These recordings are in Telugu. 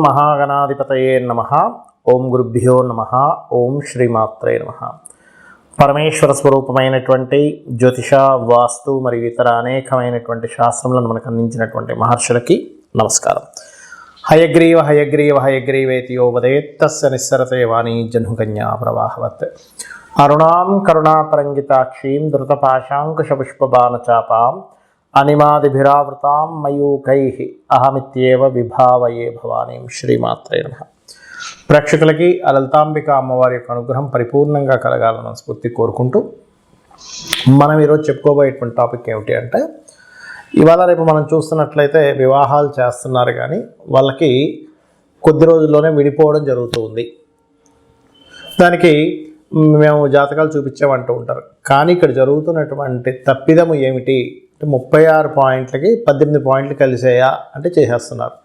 మహాగణాధిపతయే నమః. ఓం గురుభ్యో నమః. ఓం శ్రీమాత్రే నమః. పరమేశ్వర స్వరూపమైనటువంటి జ్యోతిష, వాస్తు మరియు ఇతర అనేకమైనటువంటి శాస్త్రములను మనకు అందించినటువంటి మహర్షులకి నమస్కారం. హయగ్రీవ హయగ్రీవ హయగ్రీవేతి యో వదేత్ తస్య నిస్సరతే వాణీ జహ్నుకన్యా ప్రవాహవత్. అరుణాం కరుణాతరంగితాక్షీం ధృతపాశాంకుశపుష్పబాణచాపాం అనిమాదిభిరావృతాం మయూకైః అహమిత్యేవ విభావయే భవానీం. శ్రీమాత్రే నమః. ప్రేక్షకులకి ఆ లలితాంబిక అమ్మవారి యొక్క అనుగ్రహం పరిపూర్ణంగా కలగాలని స్ఫూర్తి కోరుకుంటూ మనం ఈరోజు చెప్పుకోబోయేటువంటి టాపిక్ ఏమిటి అంటే, ఇవాళ రేపు మనం చూస్తున్నట్లయితే వివాహాలు చేస్తున్నారు కానీ వాళ్ళకి కొద్ది రోజుల్లోనే విడిపోవడం జరుగుతుంది. దానికి మేము జాతకాలు చూపించామంటూ ఉంటారు. కానీ ఇక్కడ జరుగుతున్నటువంటి తప్పిదము ఏమిటి అంటే 36 పాయింట్లకి 18 పాయింట్లు కలిసేయా అంటే చేసేస్తున్నారు.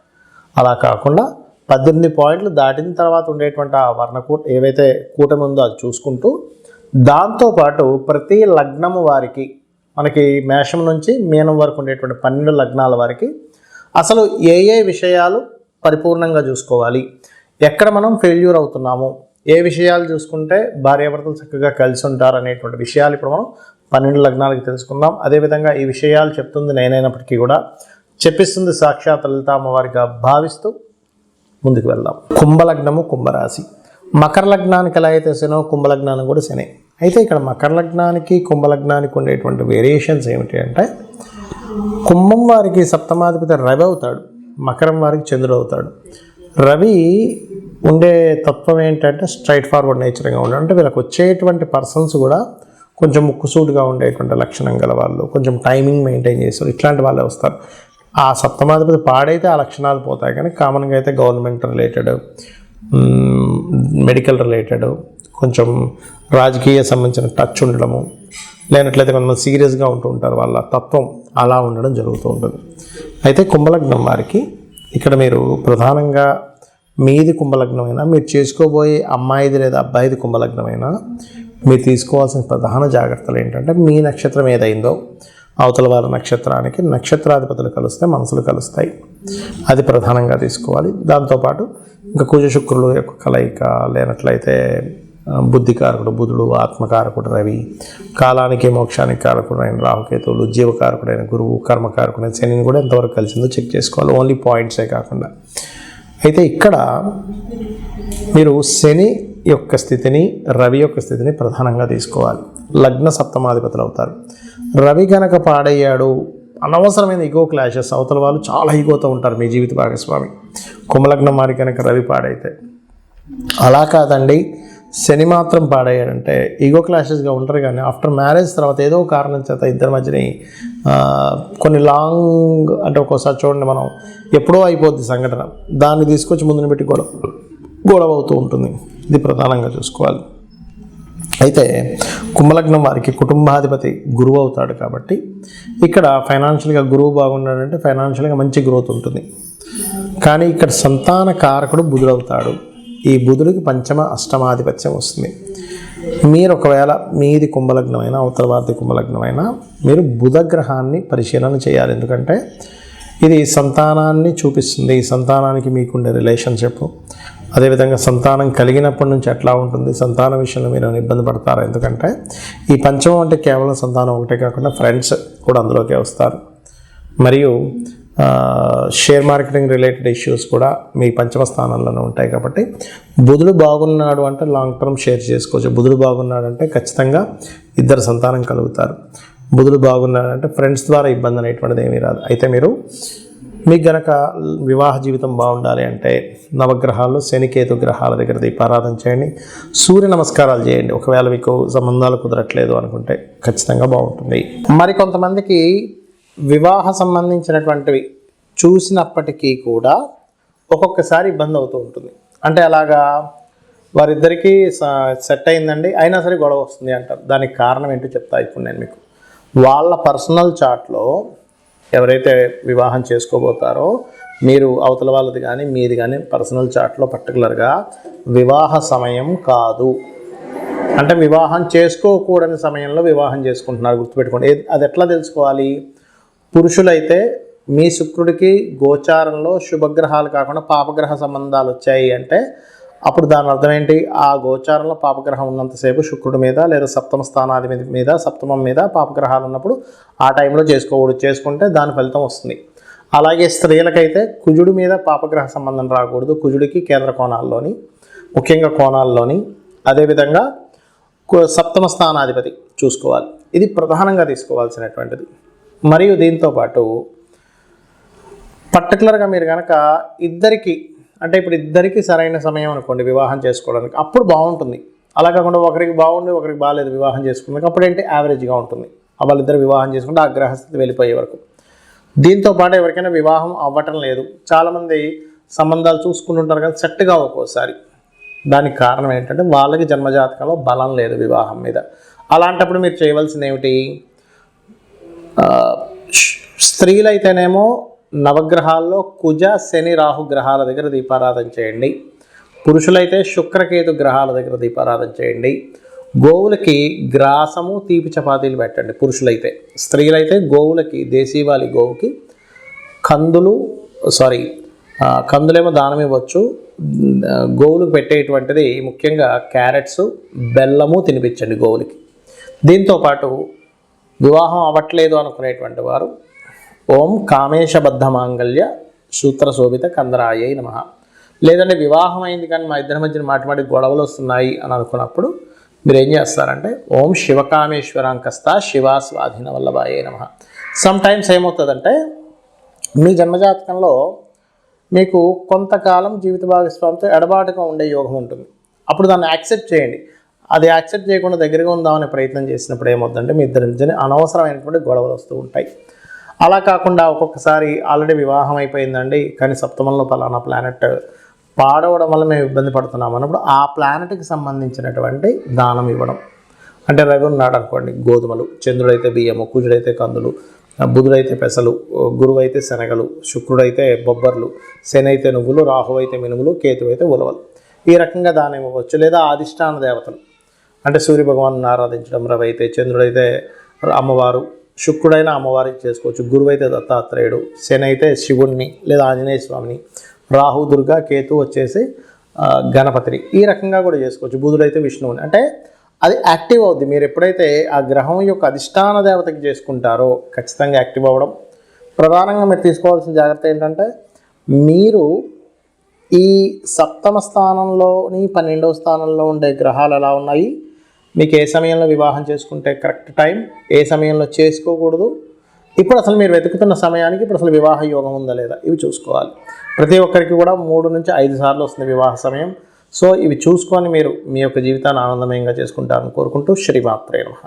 అలా కాకుండా 18 పాయింట్లు దాటిన తర్వాత ఉండేటువంటి ఆ వర్ణకూట ఏవైతే కూటమి ఉందో అది చూసుకుంటూ, దాంతోపాటు ప్రతి లగ్నము వారికి మనకి మేషం నుంచి మీనం వరకు ఉండేటువంటి 12 లగ్నాల వారికి అసలు ఏ ఏ విషయాలు పరిపూర్ణంగా చూసుకోవాలి, ఎక్కడ మనం ఫెయిల్యూర్ అవుతున్నాము, ఏ విషయాలు చూసుకుంటే భార్యాభర్తలు చక్కగా కలిసి ఉంటారు అనేటువంటి విషయాలు ఇప్పుడు మనం 12 లగ్నాలకి తెలుసుకుందాం. అదేవిధంగా ఈ విషయాలు చెప్తుంది నేనైనప్పటికీ కూడా చెప్పిస్తుంది సాక్షాత్ లలిత అమ్మవారిగా భావిస్తూ ముందుకు వెళ్దాం. కుంభలగ్నము, కుంభరాశి. మకర లగ్నానికి ఎలా అయితే శనో, కుంభలగ్నానికి కూడా శని. అయితే ఇక్కడ మకర లగ్నానికి కుంభలగ్నానికి ఉండేటువంటి వేరియేషన్స్ ఏమిటి అంటే, కుంభం వారికి సప్తమాధిపతి రవి అవుతాడు, మకరం వారికి చంద్రుడు అవుతాడు. రవి ఉండే తత్వం ఏంటంటే స్ట్రైట్ ఫార్వర్డ్ నేచర్గా ఉండడం. అంటే వీళ్ళకి వచ్చేటువంటి పర్సన్స్ కూడా కొంచెం ముక్కుసూటుగా ఉండేటువంటి లక్షణం గల వాళ్ళు, కొంచెం టైమింగ్ మెయింటైన్ చేస్తారు, ఇట్లాంటి వాళ్ళే వస్తారు. ఆ సప్తమాధిపతి పాడైతే ఆ లక్షణాలు పోతాయి. కానీ కామన్గా అయితే గవర్నమెంట్ రిలేటెడ్, మెడికల్ రిలేటెడ్, కొంచెం రాజకీయ సంబంధించిన టచ్ ఉండడము, లేనట్లయితే కొంతమంది సీరియస్గా ఉంటూ ఉంటారు, వాళ్ళ తత్వం అలా ఉండడం జరుగుతూ ఉంటుంది. అయితే కుంభలగ్నం వారికి ఇక్కడ మీరు ప్రధానంగా మీది కుంభలగ్నమైనా, మీరు చేసుకోబోయే అమ్మాయిది లేదా అబ్బాయిది కుంభలగ్నమైనా మీరు తీసుకోవాల్సిన ప్రధాన జాగ్రత్తలు ఏంటంటే, మీ నక్షత్రం ఏదైందో అవతల వారి నక్షత్రానికి నక్షత్రాధిపతులు కలిస్తే మనసులు కలుస్తాయి, అది ప్రధానంగా తీసుకోవాలి. దాంతోపాటు ఇంకా కుజ శుక్రులు యొక్క కలయిక, లేనట్లయితే బుద్ధికారకుడు బుధుడు, ఆత్మకారకుడు రవి, కాలానికి మోక్షానికి కారకుడైన రాహుకేతువులు, జీవకారకుడైన గురువు, కర్మకారకుడైన శనిని కూడా ఎంతవరకు కలిసిందో చెక్ చేసుకోవాలి, ఓన్లీ పాయింట్సే కాకుండా. అయితే ఇక్కడ మీరు శని యొక్క స్థితిని, రవి యొక్క స్థితిని ప్రధానంగా తీసుకోవాలి. లగ్న సప్తమాధిపతులు అవుతారు. రవి గనక పాడయ్యాడు, అనవసరమైన ఈగో క్లాషెస్, అవతల వాళ్ళు చాలా ఈగోతో ఉంటారు మీ జీవిత భాగస్వామి. కుంభలగ్నం వారి కనుక రవి పాడైతే అలా కాదండి, శని మాత్రం పాడయ్యాడంటే ఈగో క్లాషెస్గా ఉంటారు. కానీ ఆఫ్టర్ మ్యారేజ్ తర్వాత ఏదో కారణం చేత ఇద్దరి మధ్యని కొన్ని లాంగ్ అంటే ఒక్కోసారి చూడండి, మనం ఎప్పుడో అయిపోద్ది సంఘటన, దాన్ని తీసుకొచ్చి ముందుని పెట్టి గొడవ అవుతూ ఉంటుంది. ఇది ప్రధానంగా చూసుకోవాలి. అయితే కుంభలగ్నం వారికి కుటుంబాధిపతి గురువు అవుతాడు కాబట్టి ఇక్కడ ఫైనాన్షియల్గా గురువు బాగున్నాడంటే ఫైనాన్షియల్గా మంచి గ్రోత్ ఉంటుంది. కానీ ఇక్కడ సంతాన కారకుడు బుధుడు అవుతాడు. ఈ బుధుడికి పంచమ అష్టమాధిపత్యం వస్తుంది. మీరు ఒకవేళ మీది కుంభలగ్నమైనా అవతల వారిది కుంభలగ్నమైనా మీరు బుధ గ్రహాన్ని పరిశీలన చేయాలి. ఎందుకంటే ఇది సంతానాన్ని చూపిస్తుంది. ఈ సంతానానికి మీకుండే రిలేషన్షిప్, అదేవిధంగా సంతానం కలిగినప్పటి నుంచి ఎట్లా ఉంటుంది, సంతాన విషయంలో మీరు ఇబ్బంది పడతారు. ఎందుకంటే ఈ పంచమం అంటే కేవలం సంతానం ఒకటే కాకుండా ఫ్రెండ్స్ కూడా అందులోకే వస్తారు. మరియు షేర్ మార్కెటింగ్ రిలేటెడ్ ఇష్యూస్ కూడా మీ పంచమ స్థానంలోనే ఉంటాయి. కాబట్టి బుధుడు బాగున్నాడు అంటే లాంగ్ టర్మ్ షేర్ చేసుకోవచ్చు. బుధుడు బాగున్నాడు అంటే ఖచ్చితంగా ఇద్దరు సంతానం కలుగుతారు. బుధుడు బాగున్నాడంటే ఫ్రెండ్స్ ద్వారా ఇబ్బంది అనేటువంటిది ఏమీ రాదు. అయితే మీరు మీకు గనక వివాహ జీవితం బాగుండాలి అంటే నవగ్రహాల్లో శనికేతు గ్రహాల దగ్గర దీపారాధన చేయండి, సూర్య నమస్కారాలు చేయండి. ఒకవేళ మీకు సంబంధాలు కుదరట్లేదు అనుకుంటే ఖచ్చితంగా బాగుంటుంది. మరికొంతమందికి వివాహ సంబంధించినటువంటివి చూసినప్పటికీ కూడా ఒక్కొక్కసారి ఇబ్బంది అవుతూ ఉంటుంది. అంటే అలాగా వారిద్దరికీ సెట్ అయిందండి, అయినా సరే గొడవ వస్తుంది అంటారు. దానికి కారణం ఏంటో చెప్తా ఇప్పుడు నేను మీకు. వాళ్ళ పర్సనల్ చార్ట్లో ఎవరైతే వివాహం చేసుకోబోతారో మీరు అవతల వాళ్ళది కానీ మీది కానీ పర్సనల్ చార్ట్లో పర్టికులర్గా వివాహ సమయం కాదు అంటే వివాహం చేసుకోకూడని సమయంలో వివాహం చేసుకుంటున్నారు, గుర్తుపెట్టుకోండి. అది ఎట్లా తెలుసుకోవాలి? పురుషులైతే మీ శుక్రుడికి గోచారంలో శుభగ్రహాలు కాకుండా పాపగ్రహ సంబంధాలు వచ్చాయి అంటే అప్పుడు దాని అర్థం ఏంటి? ఆ గోచారంలో పాపగ్రహం ఉన్నంతసేపు శుక్రుడి మీద లేదా సప్తమ స్థానాధిపతి మీద సప్తమం మీద పాపగ్రహాలు ఉన్నప్పుడు ఆ టైంలో చేసుకోకూడదు. చేసుకుంటే దాని ఫలితం వస్తుంది. అలాగే స్త్రీలకైతే కుజుడి మీద పాపగ్రహ సంబంధం రాకూడదు. కుజుడికి కేంద్ర కోణాల్లోని, ముఖ్యంగా కోణాల్లోని, అదేవిధంగా సప్తమ స్థానాధిపతి చూసుకోవాలి. ఇది ప్రధానంగా తీసుకోవాల్సినటువంటిది. మరియు దీంతోపాటు పర్టికులర్గా మీరు కనుక ఇద్దరికి, అంటే ఇప్పుడు ఇద్దరికి సరైన సమయం అనుకోండి వివాహం చేసుకోవడానికి, అప్పుడు బాగుంటుంది. అలా కాకుండా ఒకరికి బాగుండి ఒకరికి బాగాలేదు వివాహం చేసుకున్నాక అప్పుడు ఏంటి యావరేజ్గా ఉంటుంది. వాళ్ళిద్దరు వివాహం చేసుకుంటే ఆ గ్రహస్థితి వెళ్ళిపోయే వరకు. దీంతోపాటు ఎవరికైనా వివాహం అవ్వటం లేదు, చాలామంది సంబంధాలు చూసుకుంటుంటారు కానీ సెట్గా ఒక్కోసారి. దానికి కారణం ఏంటంటే వాళ్ళకి జన్మజాతకంలో బలం లేదు వివాహం మీద. అలాంటప్పుడు మీరు చేయవలసింది ఏమిటి? స్త్రీలైతేనేమో నవగ్రహాల్లో కుజ శని రాహు గ్రహాల దగ్గర దీపారాధన చేయండి. పురుషులైతే శుక్రకేతు గ్రహాల దగ్గర దీపారాధన చేయండి. గోవులకి గ్రాసము తీపి చపాతీలు పెట్టండి పురుషులైతే. స్త్రీలైతే గోవులకి, దేశీవాలి గోవుకి కందులేమో దానం ఇవ్వచ్చు. గోవులకు పెట్టేటువంటిది ముఖ్యంగా క్యారెట్స్, బెల్లము తినిపించండి గోవులకి. దీంతోపాటు వివాహం అవ్వట్లేదు అనుకునేటువంటి వారు ఓం కామేశబద్ధ మాంగళ్య సూత్రశోభిత కందరాయై నమః. లేదంటే వివాహం అయింది కానీ మా ఇద్దరి మధ్యన మాటి గొడవలు వస్తున్నాయి అని అనుకున్నప్పుడు మీరు ఏం చేస్తారంటే ఓం శివకామేశ్వరాంకస్త శివా స్వాధీన వల్లభాయై నమః. సమ్ టైమ్స్ ఏమవుతుందంటే మీ జన్మజాతకంలో మీకు కొంతకాలం జీవిత భాగస్వామితో ఎడబాటుగా ఉండే యోగం ఉంటుంది. అప్పుడు దాన్ని యాక్సెప్ట్ చేయండి. అది యాక్సెప్ట్ చేయకుండా దగ్గరగా ఉందామనే ప్రయత్నం చేసినప్పుడు ఏమవుతుందంటే మీ ఇద్దరి మధ్యన అనవసరమైనటువంటి గొడవలు వస్తూ ఉంటాయి. అలా కాకుండా ఒక్కొక్కసారి ఆల్రెడీ వివాహం అయిపోయిందండి కానీ సప్తమంలో పలానా ప్లానెట్ పాడవడం వల్ల మేము ఇబ్బంది పడుతున్నాం అన్నప్పుడు ఆ ప్లానెట్కి సంబంధించినటువంటి దానం ఇవ్వడం. అంటే రవి ఉన్నాడు అనుకోండి, గోధుమలు, చంద్రుడైతే బియ్యము, కుజుడైతే కందులు, బుధుడైతే పెసలు, గురువు అయితే శనగలు, శుక్రుడైతే బొబ్బర్లు, శని అయితే నువ్వులు, రాహు అయితే మినుములు, కేతు అయితే ఉలవలు. ఈ రకంగా దానం ఇవ్వవచ్చు. లేదా అధిష్టాన దేవతలు అంటే సూర్య భగవాను ఆరాధించడం, రవి అయితే, చంద్రుడైతే అమ్మవారు, శుక్రుడైన అమ్మవారికి చేసుకోవచ్చు, గురువు అయితే దత్తాత్రేయుడు, శని అయితే శివుణ్ణి లేదా ఆంజనేయ స్వామిని, రాహు, దుర్గా, కేతు వచ్చేసి గణపతిని. ఈ రకంగా కూడా చేసుకోవచ్చు. బుధుడైతే విష్ణువుని. అంటే అది యాక్టివ్ అవుద్ది. మీరు ఎప్పుడైతే ఆ గ్రహం యొక్క అధిష్టాన దేవతకి చేసుకుంటారో ఖచ్చితంగా యాక్టివ్ అవ్వడం. ప్రధానంగా మీరు తీసుకోవాల్సిన జాగ్రత్త ఏంటంటే మీరు ఈ సప్తమ స్థానంలోని 12వ స్థానంలో ఉండే గ్రహాలు ఎలా ఉన్నాయి, మీకు ఏ సమయంలో వివాహం చేసుకుంటే కరెక్ట్ టైం, ఏ సమయంలో చేసుకోకూడదు, ఇప్పుడు అసలు మీరు వెతుకుతున్న సమయానికి ఇప్పుడు అసలు వివాహ యోగం ఉందా లేదా, ఇవి చూసుకోవాలి. ప్రతి ఒక్కరికి కూడా 3 నుంచి 5 సార్లు వస్తుంది వివాహ సమయం. సో ఇవి చూసుకొని మీరు మీ యొక్క జీవితాన్ని ఆనందమయంగా చేసుకుంటారని కోరుకుంటూ శ్రీమాత్రే నమః.